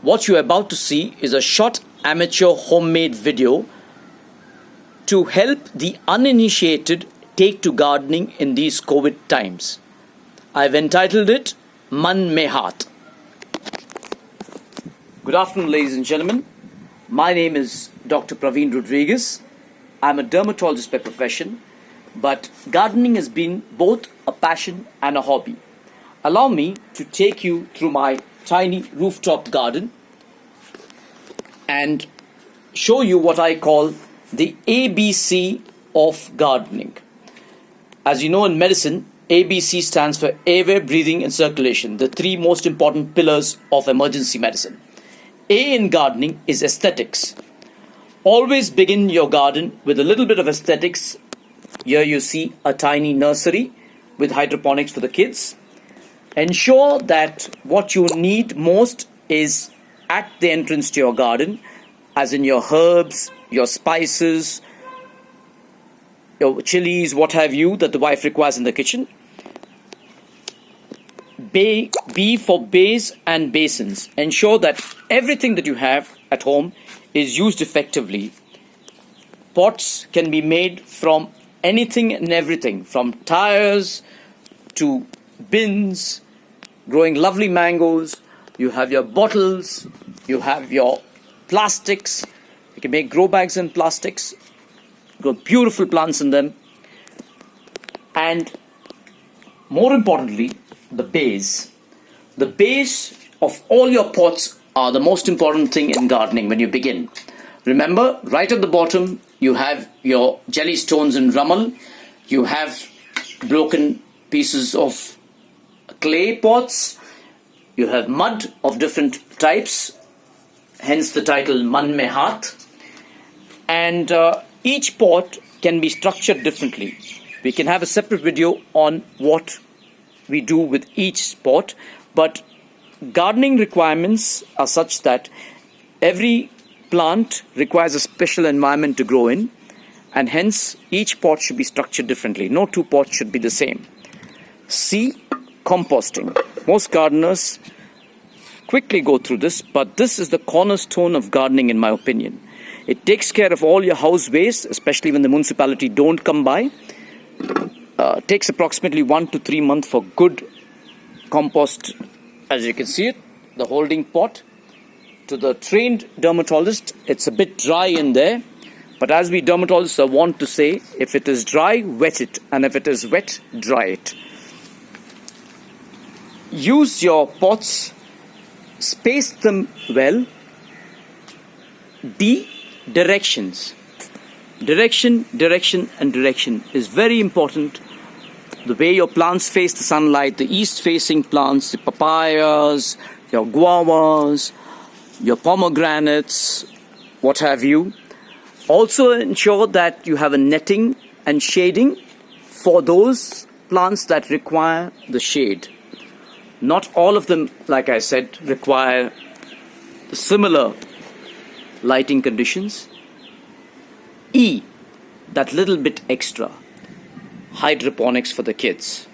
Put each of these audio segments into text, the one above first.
What you are about to see is a short amateur homemade video to help the uninitiated take to gardening in these COVID times. I've entitled it Man Mein Haath. Good afternoon, ladies and gentlemen. My name is Dr. Praveen Rodriguez. I'm a dermatologist by profession, but gardening has been both a passion and a hobby. Allow me to take you through my tiny rooftop garden and show you what I call the ABC of gardening. As you know, in medicine, ABC stands for airway, breathing and circulation, the three most important pillars of emergency medicine. A in gardening is aesthetics. Always begin your garden with a little bit of aesthetics. Here you see a tiny nursery with hydroponics for the kids. Ensure that what you need most is at the entrance to your garden, as in your herbs, your spices, your chilies, what have you, that the wife requires in the kitchen. B for bays and basins. Ensure that everything that you have at home is used effectively. Pots can be made from anything and everything, from tires to bins, growing lovely mangoes. You have your bottles, you have your plastics. You can make grow bags in plastics, grow beautiful plants in them. And more importantly, the base. The base of all your pots are the most important thing in gardening when you begin. Remember, right at the bottom, you have your jelly stones and rummel. You have broken pieces of clay pots. You have mud of different types, hence the title Man Mein Haath. And each pot can be structured differently. We can have a separate video on what we do with each pot, but gardening requirements are such that every plant requires a special environment to grow in, and hence each pot should be structured differently. No two pots should be the same. C, composting. Most gardeners quickly go through this, but this is the cornerstone of gardening in my opinion. It takes care of all your house waste, especially when the municipality don't come by. Takes approximately 1 to 3 months for good compost. As you can see it, the holding pot. To the trained dermatologist, it's a bit dry in there. But as we dermatologists are wont to say, if it is dry, wet it. And if it is wet, dry it. Use your pots, space them well. D, directions. Direction, direction and direction is very important. The way your plants face the sunlight, the east-facing plants, the papayas, your guavas, your pomegranates, what have you. Also ensure that you have a netting and shading for those plants that require the shade. Not all of them, like I said, require similar lighting conditions. E, that little bit extra. Hydroponics for the kids.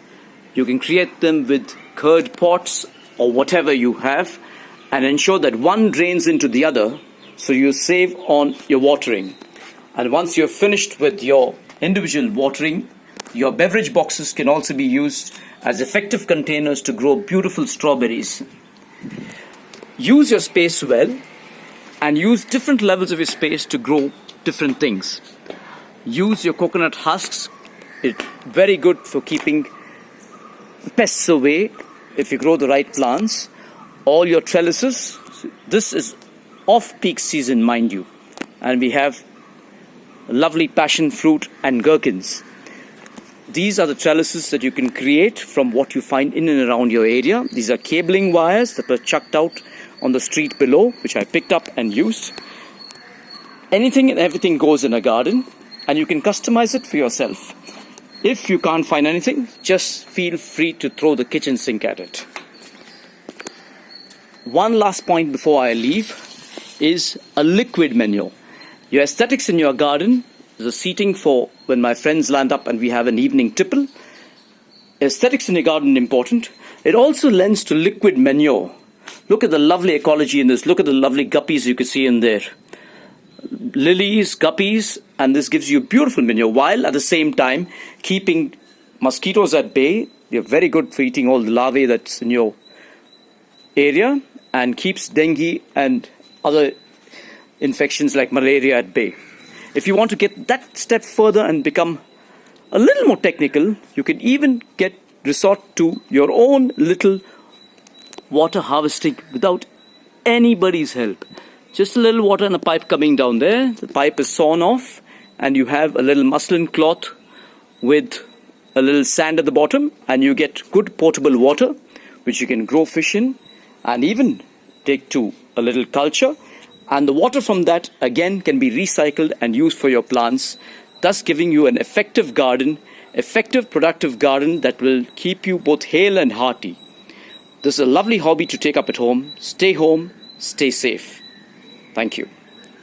You can create them with curd pots or whatever you have, and ensure that one drains into the other, so you save on your watering. And once you're finished with your individual watering, your beverage boxes can also be used as effective containers to grow beautiful strawberries. Use your space well and use different levels of your space to grow different things. Use your coconut husks. It's very good for keeping pests away if you grow the right plants. All your trellises. This is off-peak season, mind you. And we have lovely passion fruit and gherkins. These are the trellises that you can create from what you find in and around your area. These are cabling wires that were chucked out on the street below, which I picked up and used. Anything and everything goes in a garden, and you can customize it for yourself. If you can't find anything, just feel free to throw the kitchen sink at it. One last point before I leave is a liquid manure. Your aesthetics in your garden is a seating for when my friends land up and we have an evening tipple. Aesthetics in your garden important. It also lends to liquid manure. Look at the lovely ecology in this. Look at the lovely guppies you can see in there. Lilies, guppies, and this gives you beautiful manure, while at the same time keeping mosquitoes at bay. They're very good for eating all the larvae that's in your area, and keeps dengue and other infections like malaria at bay. If you want to get that step further and become a little more technical, you can even resort to your own little water harvesting without anybody's help. Just a little water in a pipe coming down there. The pipe is sawn off, and you have a little muslin cloth with a little sand at the bottom, and you get good potable water which you can grow fish in and even take to a little culture. And the water from that again can be recycled and used for your plants, thus giving you an effective garden, effective productive garden that will keep you both hale and hearty. This is a lovely hobby to take up at home. Stay home, stay safe. Thank you.